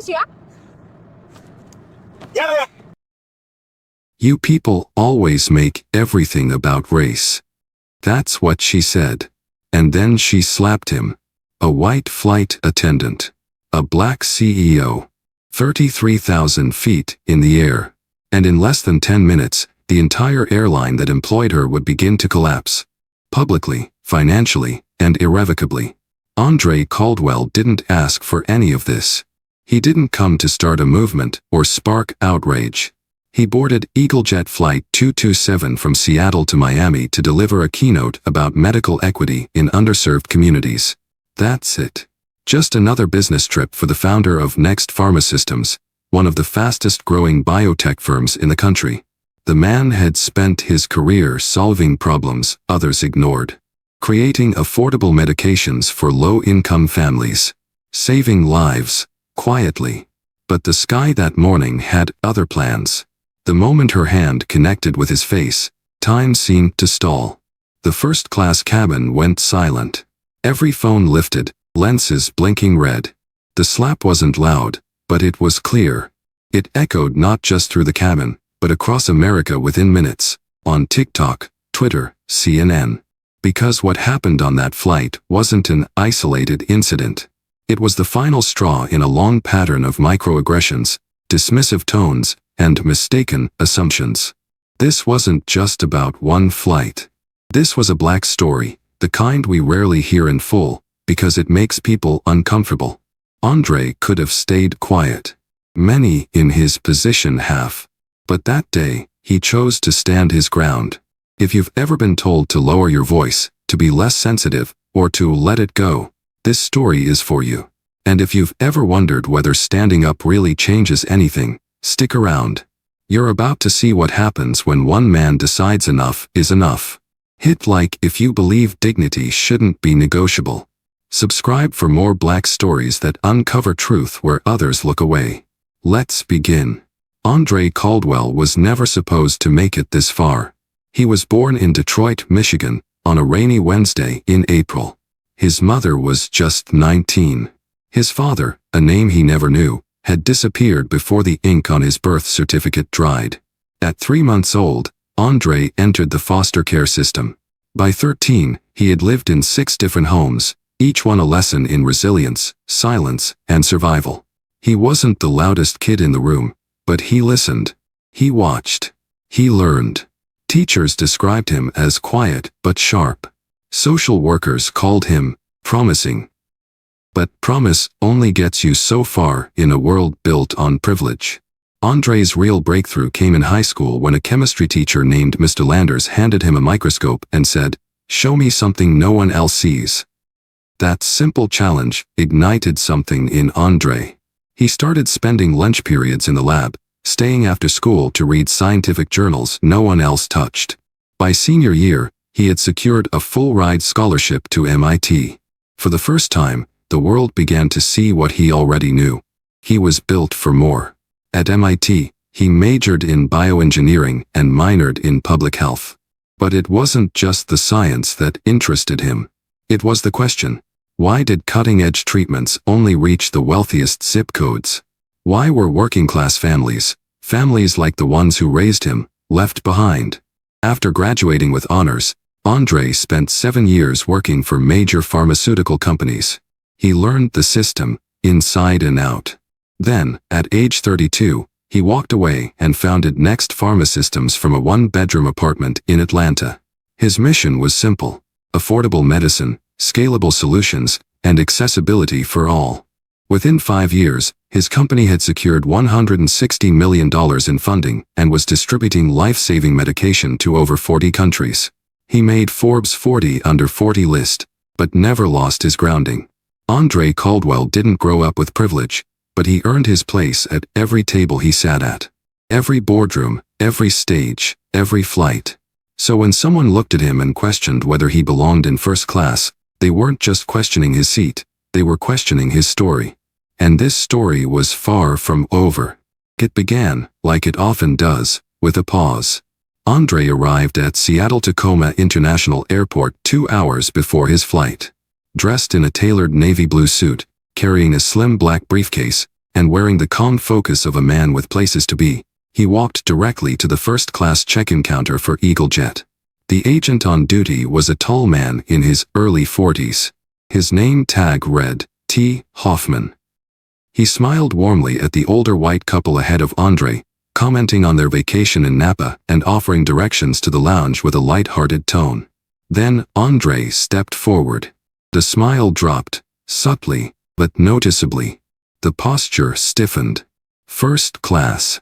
Yeah. You people always make everything about race. That's what she said. And then she slapped him. A white flight attendant. A black CEO. 33,000 feet in the air. And in less than 10 minutes, the entire airline that employed her would begin to collapse. Publicly, financially, and irrevocably. Andre Caldwell didn't ask for any of this. He didn't come to start a movement or spark outrage. He boarded EagleJet Flight 227 from Seattle to Miami to deliver a keynote about medical equity in underserved communities. That's it. Just another business trip for the founder of Next Pharmasystems, one of the fastest-growing biotech firms in the country. The man had spent his career solving problems others ignored. Creating affordable medications for low-income families. Saving lives, quietly. But the sky that morning had other plans. The moment her hand connected with his face, time seemed to stall. The first-class cabin went silent. Every phone lifted, lenses blinking red. The slap wasn't loud, but it was clear. It echoed not just through the cabin, but across America within minutes, on TikTok, Twitter, CNN. Because what happened on that flight wasn't an isolated incident. It was the final straw in a long pattern of microaggressions, dismissive tones, and mistaken assumptions. This wasn't just about one flight. This was a black story, the kind we rarely hear in full, because it makes people uncomfortable. Andre could have stayed quiet. Many in his position have. But that day, he chose to stand his ground. If you've ever been told to lower your voice, to be less sensitive, or to let it go, this story is for you. And if you've ever wondered whether standing up really changes anything, stick around. You're about to see what happens when one man decides enough is enough. Hit like if you believe dignity shouldn't be negotiable. Subscribe for more black stories that uncover truth where others look away. Let's begin. Andre Caldwell was never supposed to make it this far. He was born in Detroit, Michigan, on a rainy Wednesday in April. His mother was just 19. His father, a name he never knew, had disappeared before the ink on his birth certificate dried. At 3 months old, Andre entered the foster care system. By 13, he had lived in 6 different homes, each one a lesson in resilience, silence, and survival. He wasn't the loudest kid in the room, but he listened. He watched. He learned. Teachers described him as quiet but sharp. Social workers called him promising. But promise only gets you so far in a world built on privilege. Andre's real breakthrough came in high school when a chemistry teacher named Mr. Landers handed him a microscope and said, "Show me something no one else sees." That simple challenge ignited something in Andre. He started spending lunch periods in the lab, staying after school to read scientific journals no one else touched. By senior year, he had secured a full-ride scholarship to MIT. For the first time, the world began to see what he already knew. He was built for more. At MIT, he majored in bioengineering and minored in public health. But it wasn't just the science that interested him. It was the question, why did cutting-edge treatments only reach the wealthiest zip codes? Why were working-class families like the ones who raised him, left behind? After graduating with honors, Andre spent 7 years working for major pharmaceutical companies. He learned the system, inside and out. Then, at age 32, he walked away and founded Next Pharmasystems from a 1-bedroom apartment in Atlanta. His mission was simple: affordable medicine, scalable solutions, and accessibility for all. Within 5 years, his company had secured $160 million in funding and was distributing life-saving medication to over 40 countries. He made Forbes' 40 under 40 list, but never lost his grounding. Andre Caldwell didn't grow up with privilege, but he earned his place at every table he sat at. Every boardroom, every stage, every flight. So when someone looked at him and questioned whether he belonged in first class, they weren't just questioning his seat, they were questioning his story. And this story was far from over. It began, like it often does, with a pause. Andre arrived at Seattle-Tacoma International Airport 2 hours before his flight. Dressed in a tailored navy blue suit, carrying a slim black briefcase, and wearing the calm focus of a man with places to be, he walked directly to the first-class check-in counter for EagleJet. The agent on duty was a tall man in his early 40s. His name tag read, T. Hoffman. He smiled warmly at the older white couple ahead of Andre, commenting on their vacation in Napa and offering directions to the lounge with a light-hearted tone. Then Andre stepped forward. The smile dropped, subtly, but noticeably. The posture stiffened. "First class?"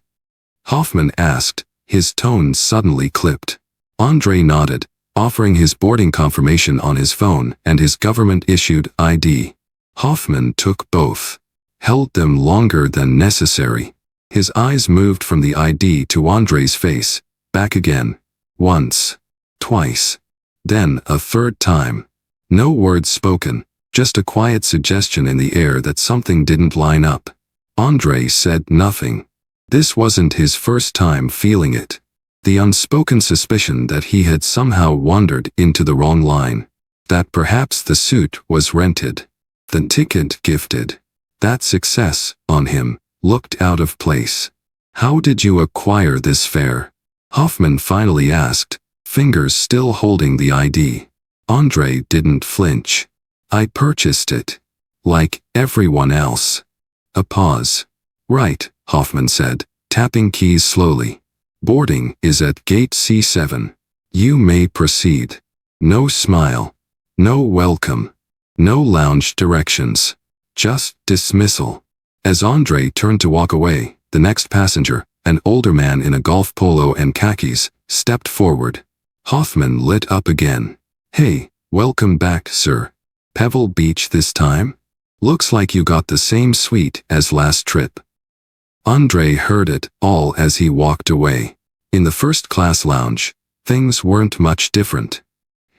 Hoffman asked, his tone suddenly clipped. Andre nodded, offering his boarding confirmation on his phone and his government-issued ID. Hoffman took both, held them longer than necessary. His eyes moved from the ID to Andre's face, back again. Once. Twice. Then a third time. No words spoken, just a quiet suggestion in the air that something didn't line up. Andre said nothing. This wasn't his first time feeling it. The unspoken suspicion that he had somehow wandered into the wrong line. That perhaps the suit was rented. The ticket gifted. That success, on him, looked out of place. "How did you acquire this fare?" Hoffman finally asked, fingers still holding the ID. Andre didn't flinch. "I purchased it. Like everyone else." A pause. "Right," Hoffman said, tapping keys slowly. "Boarding is at gate C7. You may proceed." No smile. No welcome. No lounge directions. Just dismissal. As Andre turned to walk away, the next passenger, an older man in a golf polo and khakis, stepped forward. Hoffman lit up again. "Hey, welcome back, sir. Pebble Beach this time? Looks like you got the same suite as last trip." Andre heard it all as he walked away. In the first-class lounge, things weren't much different.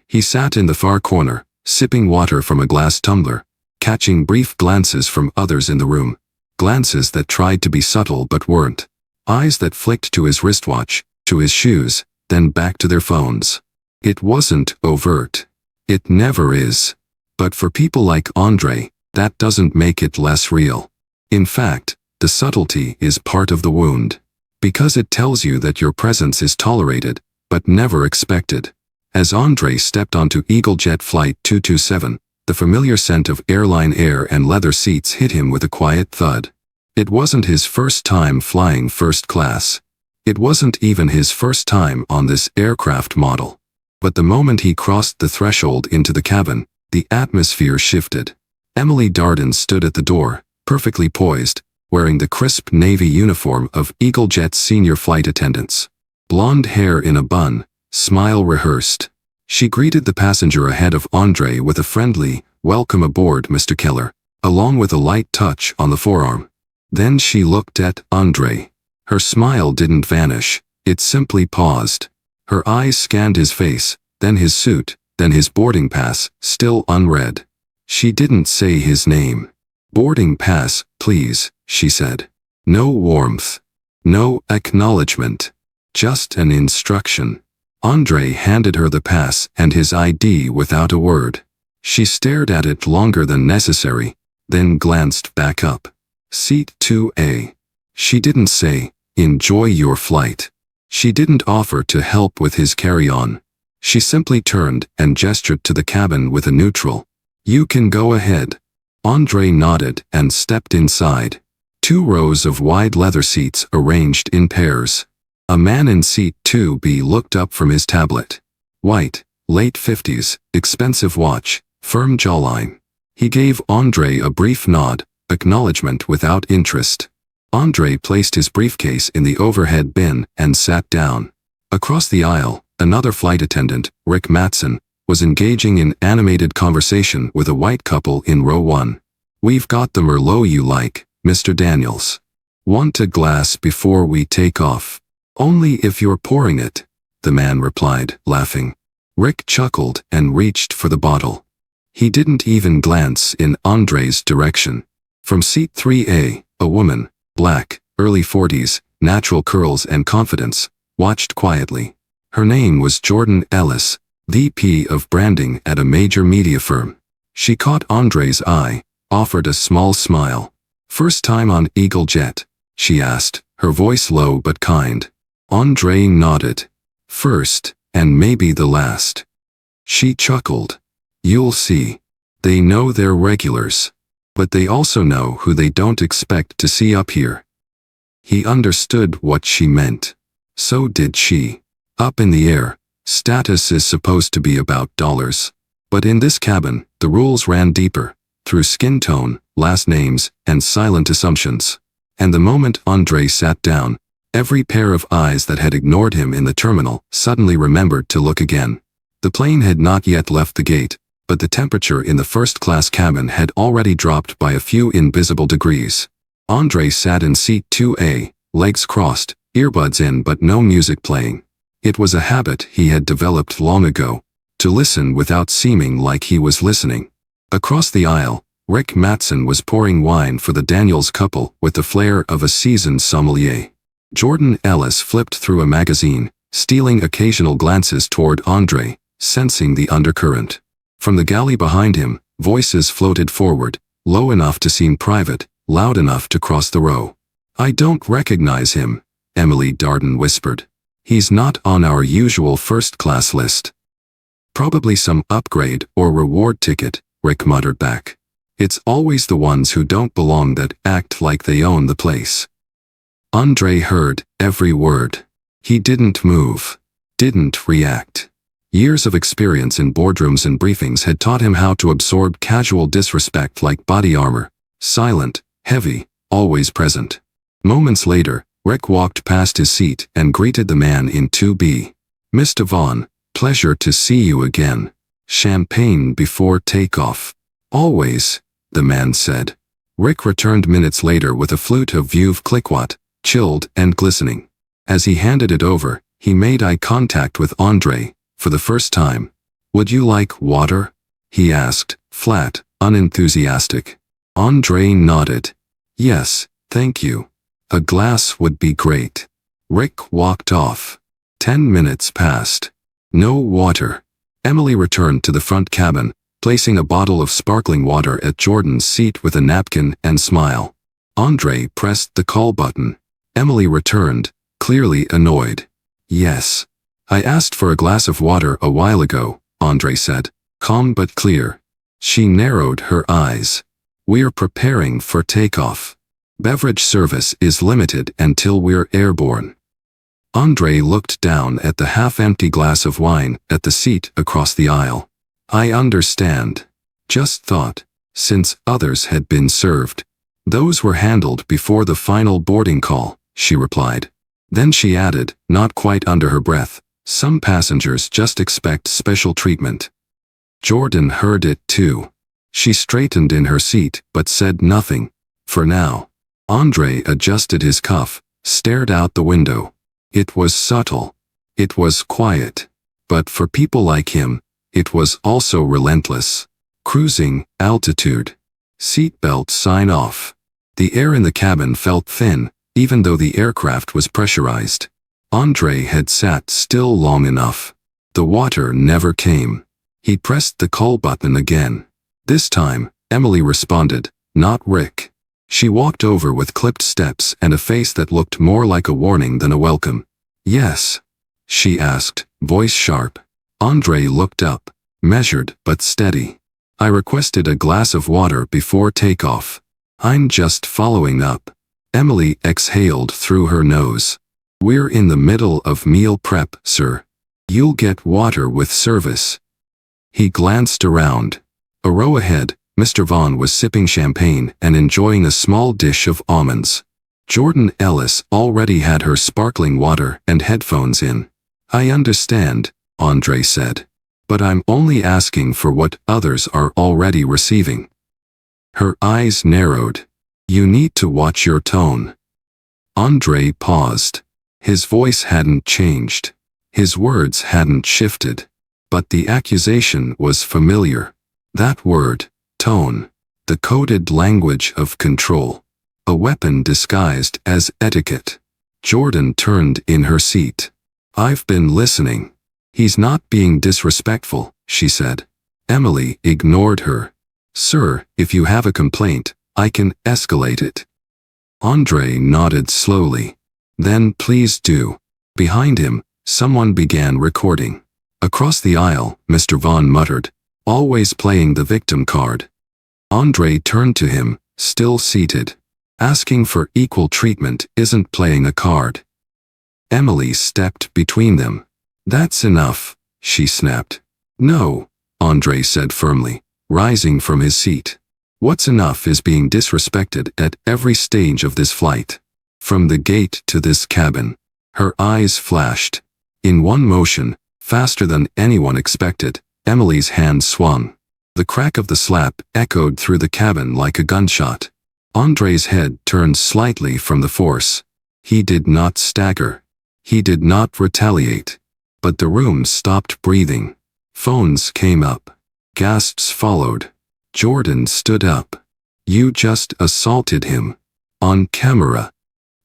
He sat in the far corner, sipping water from a glass tumbler, catching brief glances from others in the room. Glances that tried to be subtle but weren't. Eyes that flicked to his wristwatch, to his shoes, then back to their phones. It wasn't overt. It never is. But for people like Andre, that doesn't make it less real. In fact, the subtlety is part of the wound. Because it tells you that your presence is tolerated, but never expected. As Andre stepped onto EagleJet Flight 227, the familiar scent of airline air and leather seats hit him with a quiet thud. It wasn't his first time flying first class. It wasn't even his first time on this aircraft model. But the moment he crossed the threshold into the cabin, the atmosphere shifted. Emily Darden stood at the door, perfectly poised, wearing the crisp navy uniform of EagleJet's senior flight attendants. Blonde hair in a bun, smile rehearsed. She greeted the passenger ahead of Andre with a friendly, "Welcome aboard, Mr. Keller," along with a light touch on the forearm. Then she looked at Andre. Her smile didn't vanish, it simply paused. Her eyes scanned his face, then his suit, then his boarding pass, still unread. She didn't say his name. "Boarding pass, please," she said. No warmth. No acknowledgement. Just an instruction. Andre handed her the pass and his ID without a word. She stared at it longer than necessary, then glanced back up. Seat 2A. She didn't say, "Enjoy your flight." She didn't offer to help with his carry-on. She simply turned and gestured to the cabin with a neutral, "You can go ahead." Andre nodded and stepped inside. 2 rows of wide leather seats arranged in pairs. A man in seat 2B looked up from his tablet. White, late 50s, expensive watch, firm jawline. He gave Andre a brief nod, acknowledgement without interest. Andre placed his briefcase in the overhead bin and sat down. Across the aisle, another flight attendant, Rick Matson, was engaging in animated conversation with a white couple in row 1. "We've got the Merlot you like, Mr. Daniels. Want a glass before we take off?" "Only if you're pouring it," the man replied, laughing. Rick chuckled and reached for the bottle. He didn't even glance in Andre's direction. From seat 3A, a woman, black, early 40s, natural curls and confidence, watched quietly. Her name was Jordan Ellis, VP of branding at a major media firm. She caught Andre's eye, offered a small smile. First time on Eagle Jet? She asked, her voice low but kind. Andre nodded. First, and maybe the last. She chuckled. You'll see. They know they're regulars. But they also know who they don't expect to see up here. He understood what she meant. So did she. Up in the air, status is supposed to be about dollars. But in this cabin, the rules ran deeper, through skin tone, last names, and silent assumptions. And the moment Andre sat down, every pair of eyes that had ignored him in the terminal suddenly remembered to look again. The plane had not yet left the gate, but the temperature in the first-class cabin had already dropped by a few invisible degrees. Andre sat in seat 2A, legs crossed, earbuds in but no music playing. It was a habit he had developed long ago, to listen without seeming like he was listening. Across the aisle, Rick Matson was pouring wine for the Daniels couple with the flair of a seasoned sommelier. Jordan Ellis flipped through a magazine, stealing occasional glances toward Andre, sensing the undercurrent. From the galley behind him, voices floated forward, low enough to seem private, loud enough to cross the row. I don't recognize him, Emily Darden whispered. He's not on our usual first-class list. Probably some upgrade or reward ticket, Rick muttered back. It's always the ones who don't belong that act like they own the place. Andre heard every word. He didn't move, didn't react. Years of experience in boardrooms and briefings had taught him how to absorb casual disrespect like body armor, silent, heavy, always present. Moments later, Rick walked past his seat and greeted the man in 2B. Mr. Vaughn, pleasure to see you again. Champagne before takeoff. Always, the man said. Rick returned minutes later with a flute of Veuve Clicquot, chilled and glistening. As he handed it over, he made eye contact with Andre, for the first time. Would you like water? He asked, flat, unenthusiastic. Andre nodded. Yes, thank you. A glass would be great. Rick walked off. 10 minutes passed. No water. Emily returned to the front cabin, placing a bottle of sparkling water at Jordan's seat with a napkin and smile. Andre pressed the call button. Emily returned, clearly annoyed. Yes. I asked for a glass of water a while ago, Andre said, calm but clear. She narrowed her eyes. We're preparing for takeoff. Beverage service is limited until we're airborne. Andre looked down at the half-empty glass of wine at the seat across the aisle. I understand. Just thought, since others had been served. Those were handled before the final boarding call, she replied. Then she added, not quite under her breath, some passengers just expect special treatment. Jordan heard it too. She straightened in her seat but said nothing. For now. Andre adjusted his cuff, stared out the window. It was subtle. It was quiet. But for people like him, it was also relentless. Cruising, altitude. Seatbelt sign off. The air in the cabin felt thin, even though the aircraft was pressurized. Andre had sat still long enough. The water never came. He pressed the call button again. This time, Emily responded, not Rick. She walked over with clipped steps and a face that looked more like a warning than a welcome. Yes? She asked, voice sharp. Andre looked up, measured but steady. I requested a glass of water before takeoff. I'm just following up. Emily exhaled through her nose. We're in the middle of meal prep, sir. You'll get water with service. He glanced around. A row ahead, Mr. Vaughn was sipping champagne and enjoying a small dish of almonds. Jordan Ellis already had her sparkling water and headphones in. I understand, Andre said. But I'm only asking for what others are already receiving. Her eyes narrowed. You need to watch your tone. Andre paused. His voice hadn't changed. His words hadn't shifted. But the accusation was familiar. That word, tone. The coded language of control. A weapon disguised as etiquette. Jordan turned in her seat. I've been listening. He's not being disrespectful, she said. Emily ignored her. Sir, if you have a complaint, I can escalate it. Andre nodded slowly. Then please do. Behind him, someone began recording. Across the aisle, Mr. Vaughn muttered, always playing the victim card. Andre turned to him, still seated. Asking for equal treatment isn't playing a card. Emily stepped between them. That's enough, she snapped. No, Andre said firmly, rising from his seat. What's enough is being disrespected at every stage of this flight. From the gate to this cabin. Her eyes flashed. In one motion, faster than anyone expected, Emily's hand swung. The crack of the slap echoed through the cabin like a gunshot. Andre's head turned slightly from the force. He did not stagger. He did not retaliate. But the room stopped breathing. Phones came up. Gasps followed. Jordan stood up. You just assaulted him. On camera.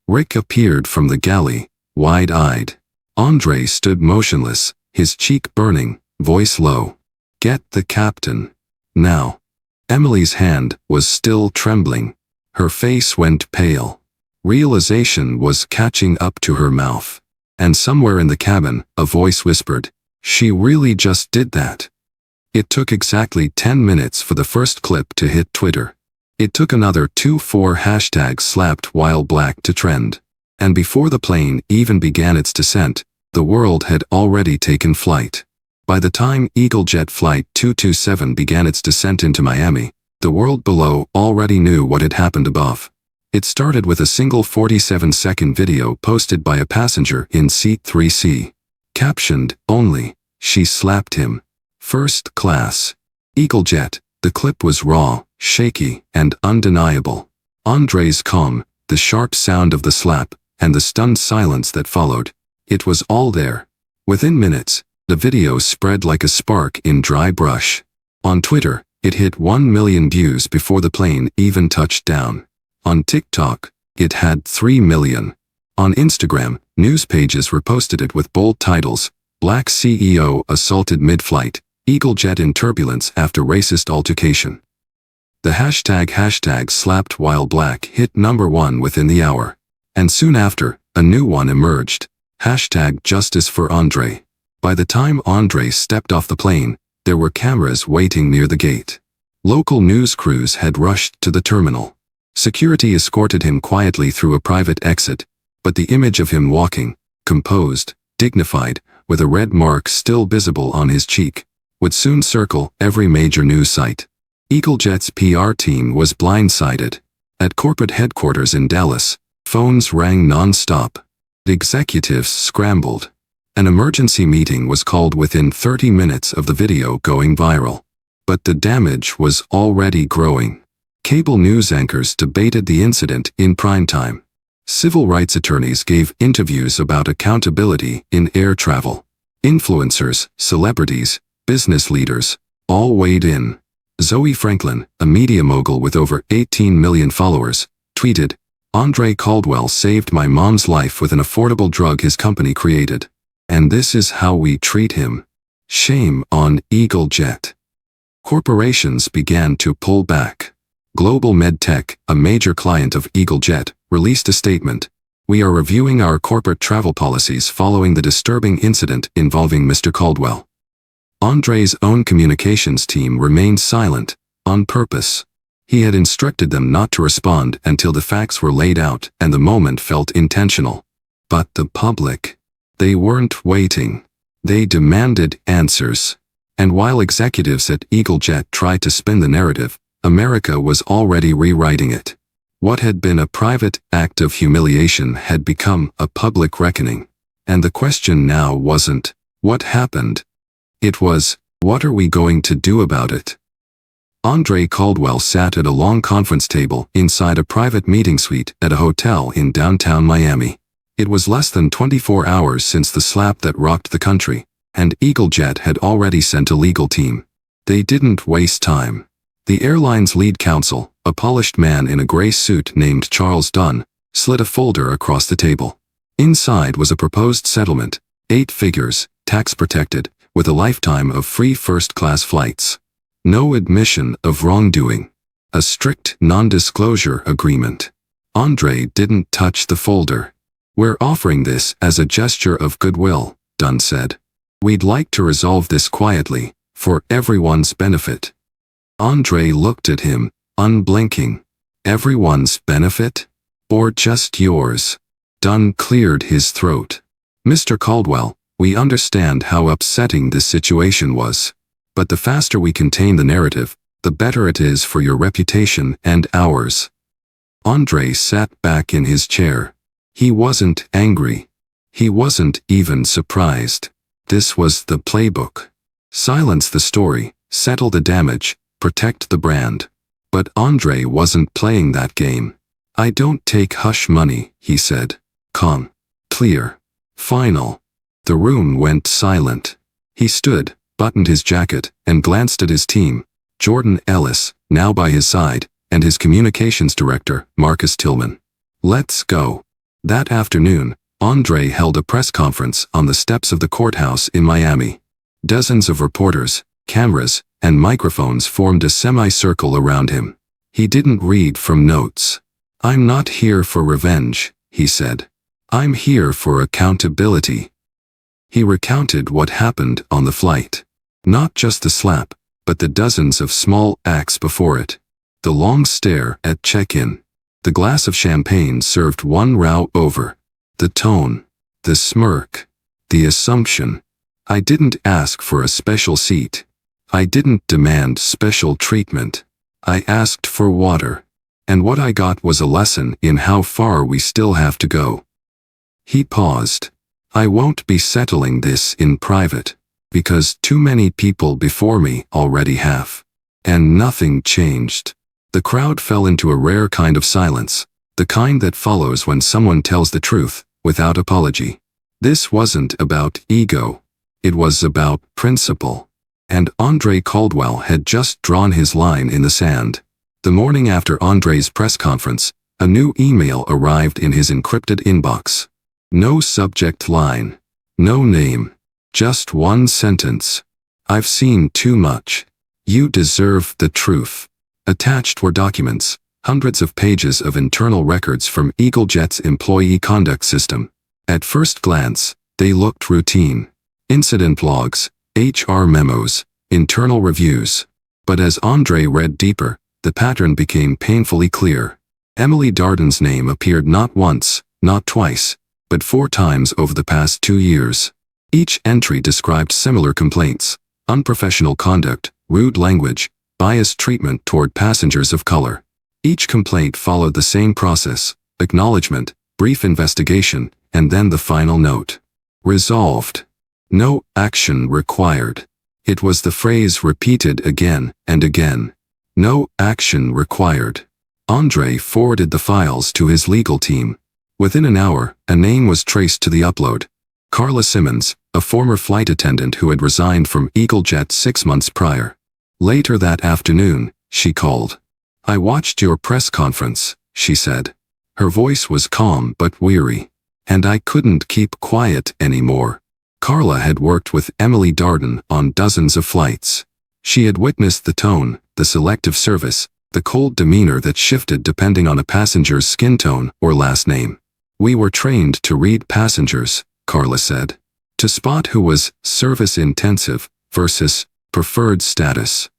Rick appeared from the galley, wide-eyed. Andre stood motionless, his cheek burning, voice low. Get the captain. Now. Emily's hand was still trembling. Her face went pale. Realization was catching up to her mouth. And somewhere in the cabin, a voice whispered, she really just did that. It took exactly 10 minutes for the first clip to hit Twitter. It took another 2-4 hashtags slapped while black to trend. And before the plane even began its descent, the world had already taken flight. By the time EagleJet Flight 227 began its descent into Miami, the world below already knew what had happened above. It started with a single 47-second video posted by a passenger in seat 3C. Captioned, only, she slapped him. First class. EagleJet. The clip was raw, shaky, and undeniable. Andre's calm, the sharp sound of the slap, and the stunned silence that followed. It was all there. Within minutes, the video spread like a spark in dry brush. On Twitter, it hit 1 million views before the plane even touched down. On TikTok, it had 3 million. On Instagram, news pages reposted it with bold titles, Black CEO assaulted mid-flight, EagleJet in turbulence after racist altercation. The hashtag slapped while black hit #1 within the hour. And soon after, a new one emerged, hashtag justice for Andre. By the time Andre stepped off the plane, there were cameras waiting near the gate. Local news crews had rushed to the terminal. Security escorted him quietly through a private exit, but the image of him walking, composed, dignified, with a red mark still visible on his cheek, would soon circle every major news site. EagleJet's PR team was blindsided. At corporate headquarters in Dallas, phones rang non-stop. The executives scrambled. An emergency meeting was called within 30 minutes of the video going viral. But the damage was already growing. Cable news anchors debated the incident in prime time. Civil rights attorneys gave interviews about accountability in air travel. Influencers, celebrities, business leaders, all weighed in. Zoe Franklin, a media mogul with over 18 million followers, tweeted, Andre Caldwell saved my mom's life with an affordable drug his company created. And this is how we treat him. Shame on EagleJet. Corporations began to pull back. Global MedTech, a major client of EagleJet, released a statement. We are reviewing our corporate travel policies following the disturbing incident involving Mr. Caldwell. Andre's own communications team remained silent, on purpose. He had instructed them not to respond until the facts were laid out and the moment felt intentional. But the public, they weren't waiting. They demanded answers. And while executives at EagleJet tried to spin the narrative, America was already rewriting it. What had been a private act of humiliation had become a public reckoning. And the question now wasn't, what happened? It was, what are we going to do about it? Andre Caldwell sat at a long conference table inside a private meeting suite at a hotel in downtown Miami. It was less than 24 hours since the slap that rocked the country, and EagleJet had already sent a legal team. They didn't waste time. The airline's lead counsel, a polished man in a gray suit named Charles Dunn, slid a folder across the table. Inside was a proposed settlement, 8 figures, tax-protected, with a lifetime of free first-class flights. No admission of wrongdoing. A strict non-disclosure agreement. Andre didn't touch the folder. "We're offering this as a gesture of goodwill," Dunn said. "We'd like to resolve this quietly, for everyone's benefit." Andre looked at him, unblinking. "Everyone's benefit? Or just yours?" Dunn cleared his throat. "Mr. Caldwell, we understand how upsetting this situation was. But the faster we contain the narrative, the better it is for your reputation and ours." Andre sat back in his chair. He wasn't angry. He wasn't even surprised. This was the playbook. Silence the story, settle the damage, protect the brand. But Andre wasn't playing that game. "I don't take hush money," he said. Calm. Clear. Final. The room went silent. He stood, buttoned his jacket, and glanced at his team. Jordan Ellis, now by his side, and his communications director, Marcus Tillman. "Let's go." That afternoon, Andre held a press conference on the steps of the courthouse in Miami. Dozens of reporters, cameras, and microphones formed a semicircle around him. He didn't read from notes. "I'm not here for revenge," he said. "I'm here for accountability." He recounted what happened on the flight. Not just the slap, but the dozens of small acts before it. The long stare at check-in. The glass of champagne served 1 row over. The tone. The smirk. The assumption. "I didn't ask for a special seat. I didn't demand special treatment. I asked for water. And what I got was a lesson in how far we still have to go." He paused. "I won't be settling this in private, because too many people before me already have." And nothing changed. The crowd fell into a rare kind of silence, the kind that follows when someone tells the truth, without apology. This wasn't about ego. It was about principle. And Andre Caldwell had just drawn his line in the sand. The morning after Andre's press conference, a new email arrived in his encrypted inbox. No subject line. No name. Just one sentence. "I've seen too much. You deserve the truth." Attached were documents, hundreds of pages of internal records from EagleJet's employee conduct system. At first glance, they looked routine. Incident logs, HR memos, internal reviews. But as Andre read deeper, the pattern became painfully clear. Emily Darden's name appeared not once, not twice, but 4 times over the past 2 years. Each entry described similar complaints: unprofessional conduct, rude language, biased treatment toward passengers of color. Each complaint followed the same process: acknowledgement, brief investigation, and then the final note. Resolved. No action required. It was the phrase repeated again and again. No action required. Andre forwarded the files to his legal team. Within an hour, a name was traced to the upload. Carla Simmons, a former flight attendant who had resigned from EagleJet 6 months prior. Later that afternoon, she called. "I watched your press conference," she said. Her voice was calm but weary. "And I couldn't keep quiet anymore." Carla had worked with Emily Darden on dozens of flights. She had witnessed the tone, the selective service, the cold demeanor that shifted depending on a passenger's skin tone or last name. "We were trained to read passengers," Carla said. "To spot who was service-intensive versus preferred status.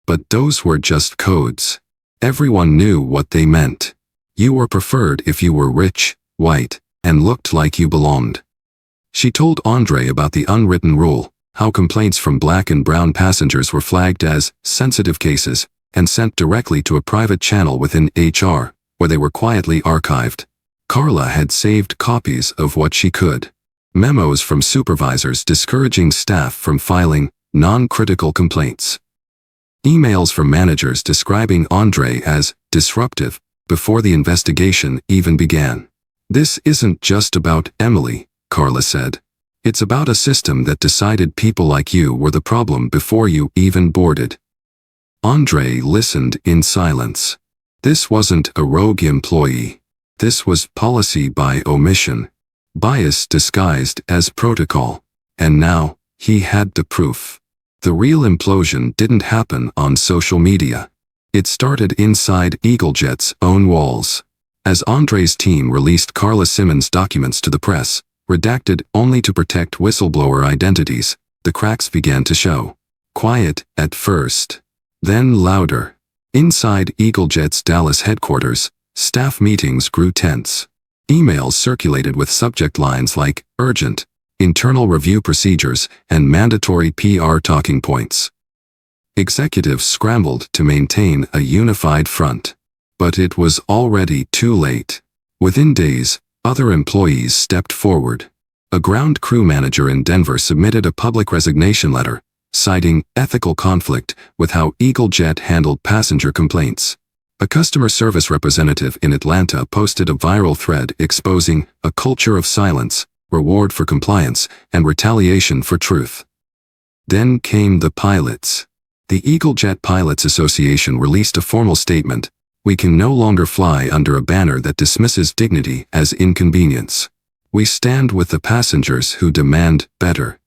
But those were just codes. Everyone knew what they meant. You were preferred if you were rich, white, and looked like you belonged." She told Andre about the unwritten rule, how complaints from black and brown passengers were flagged as sensitive cases and sent directly to a private channel within HR, where they were quietly archived. Carla had saved copies of what she could. Memos from supervisors discouraging staff from filing non-critical complaints. Emails from managers describing Andre as disruptive before the investigation even began. "This isn't just about Emily," Carla said. "It's about a system that decided people like you were the problem before you even boarded." Andre listened in silence. This wasn't a rogue employee. This was policy by omission. Bias disguised as protocol. And now, he had the proof. The real implosion didn't happen on social media. It started inside EagleJet's own walls. As Andre's team released Carla Simmons' documents to the press, redacted only to protect whistleblower identities, the cracks began to show. Quiet at first, then louder. Inside EagleJet's Dallas headquarters, staff meetings grew tense. Emails circulated with subject lines like urgent, internal review procedures, and mandatory PR talking points. Executives scrambled to maintain a unified front. But it was already too late. Within days, other employees stepped forward. A ground crew manager in Denver submitted a public resignation letter, citing ethical conflict with how EagleJet handled passenger complaints. A customer service representative in Atlanta posted a viral thread exposing a culture of silence, reward for compliance, and retaliation for truth. Then came the pilots. The EagleJet Pilots Association released a formal statement. We can no longer fly under a banner that dismisses dignity as inconvenience. We stand with the passengers who demand better.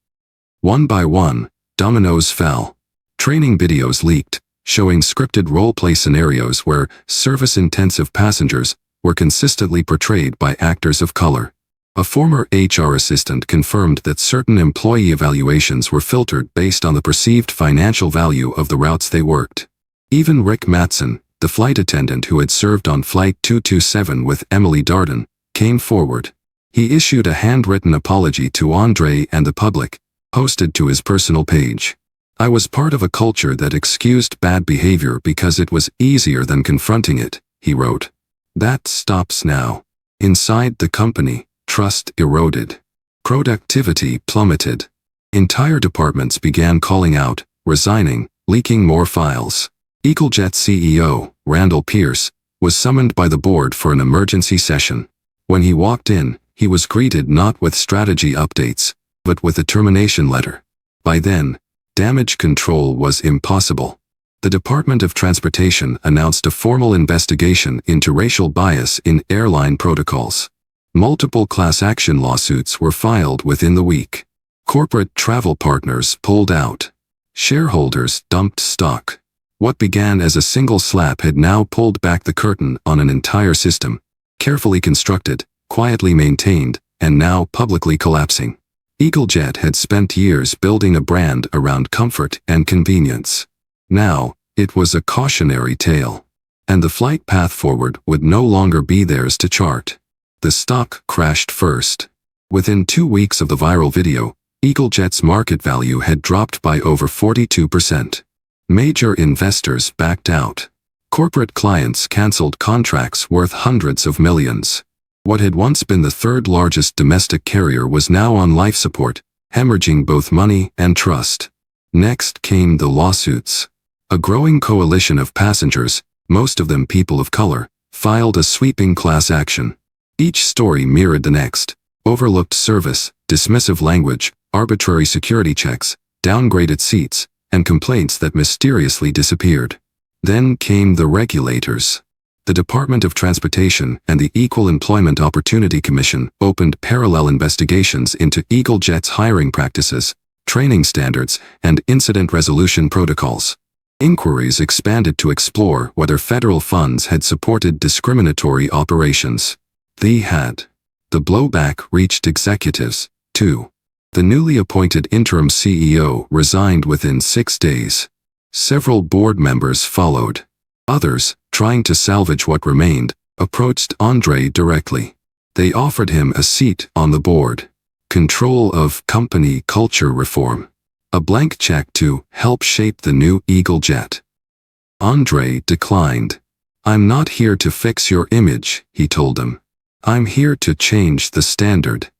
One by one, dominoes fell. Training videos leaked, showing scripted role-play scenarios where service-intensive passengers were consistently portrayed by actors of color. A former HR assistant confirmed that certain employee evaluations were filtered based on the perceived financial value of the routes they worked. Even Rick Mattson, the flight attendant who had served on Flight 227 with Emily Darden, came forward. He issued a handwritten apology to Andre and the public, posted to his personal page. I was part of a culture that excused bad behavior because it was easier than confronting it, he wrote. That stops now. Inside the company, trust eroded. Productivity plummeted. Entire departments began calling out, resigning, leaking more files. EagleJet CEO, Randall Pierce, was summoned by the board for an emergency session. When he walked in, he was greeted not with strategy updates, but with a termination letter. By then, damage control was impossible. The Department of Transportation announced a formal investigation into racial bias in airline protocols. Multiple class action lawsuits were filed within the week. Corporate travel partners pulled out. Shareholders dumped stock. What began as a single slap had now pulled back the curtain on an entire system, carefully constructed, quietly maintained, and now publicly collapsing. EagleJet had spent years building a brand around comfort and convenience. Now, it was a cautionary tale. And the flight path forward would no longer be theirs to chart. The stock crashed first. Within 2 weeks of the viral video, EagleJet's market value had dropped by over 42%. Major investors backed out. Corporate clients canceled contracts worth hundreds of millions. What had once been the third largest domestic carrier was now on life support, hemorrhaging both money and trust. Next came the lawsuits. A growing coalition of passengers, most of them people of color, filed a sweeping class action. Each story mirrored the next. Overlooked service, dismissive language, arbitrary security checks, downgraded seats, and complaints that mysteriously disappeared. Then came the regulators. The Department of Transportation and the Equal Employment Opportunity Commission opened parallel investigations into EagleJet's hiring practices, training standards, and incident resolution protocols. Inquiries expanded to explore whether federal funds had supported discriminatory operations. They had. The blowback reached executives, too. The newly appointed interim CEO resigned within 6 days. Several board members followed. Others, trying to salvage what remained, approached Andre directly. They offered him a seat on the board. Control of company culture reform. A blank check to help shape the new EagleJet. Andre declined. I'm not here to fix your image, he told them. I'm here to change the standard.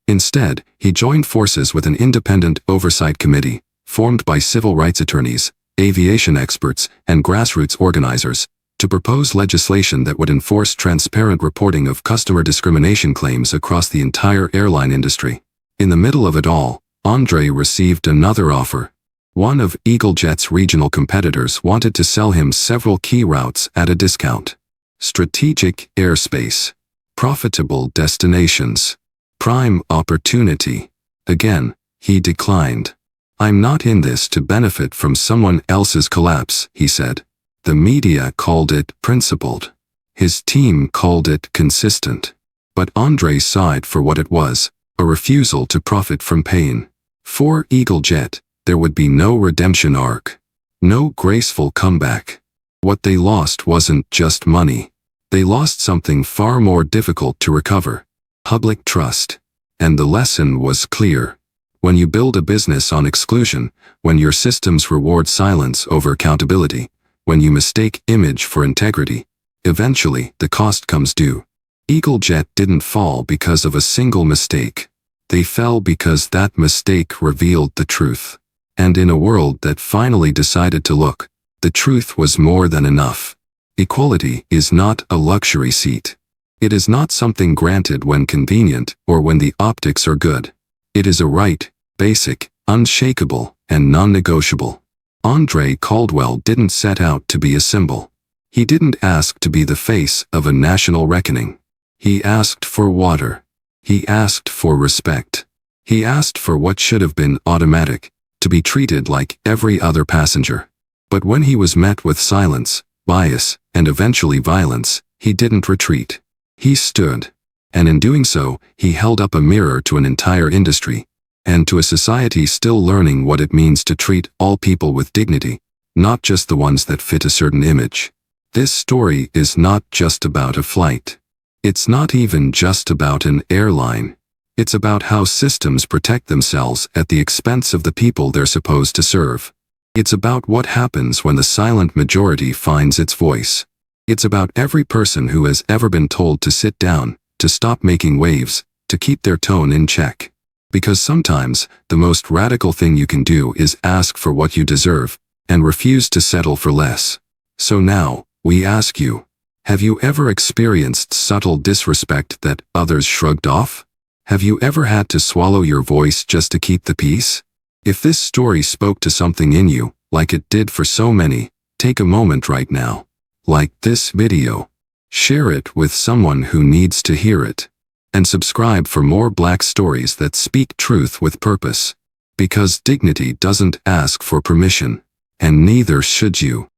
Instead, he joined forces with an independent oversight committee, formed by civil rights attorneys, aviation experts, and grassroots organizers, to propose legislation that would enforce transparent reporting of customer discrimination claims across the entire airline industry. In the middle of it all, Andre received another offer. One of EagleJet's regional competitors wanted to sell him several key routes at a discount. Strategic airspace. Profitable destinations. Prime opportunity. Again, he declined. I'm not in this to benefit from someone else's collapse, he said. The media called it principled. His team called it consistent. But Andre sighed for what it was, a refusal to profit from pain. For Eagle Jet, there would be no redemption arc. No graceful comeback. What they lost wasn't just money. They lost something far more difficult to recover. Public trust. And the lesson was clear. When you build a business on exclusion, when your systems reward silence over accountability, when you mistake image for integrity, eventually the cost comes due. Eagle Jet didn't fall because of a single mistake. They fell because that mistake revealed the truth. And in a world that finally decided to look, the truth was more than enough. Equality is not a luxury seat. It is not something granted when convenient or when the optics are good. It is a right, basic, unshakable, and non-negotiable. Andre Caldwell didn't set out to be a symbol. He didn't ask to be the face of a national reckoning. He asked for water. He asked for respect. He asked for what should have been automatic, to be treated like every other passenger. But when he was met with silence, bias, and eventually violence, he didn't retreat. He stood. And in doing so, he held up a mirror to an entire industry, and to a society still learning what it means to treat all people with dignity, not just the ones that fit a certain image. This story is not just about a flight. It's not even just about an airline. It's about how systems protect themselves at the expense of the people they're supposed to serve. It's about what happens when the silent majority finds its voice. It's about every person who has ever been told to sit down, to stop making waves, to keep their tone in check. Because sometimes, the most radical thing you can do is ask for what you deserve, and refuse to settle for less. So now, we ask you, have you ever experienced subtle disrespect that others shrugged off? Have you ever had to swallow your voice just to keep the peace? If this story spoke to something in you, like it did for so many, take a moment right now. Like this video. Share it with someone who needs to hear it. And subscribe for more Black stories that speak truth with purpose. Because dignity doesn't ask for permission. And neither should you.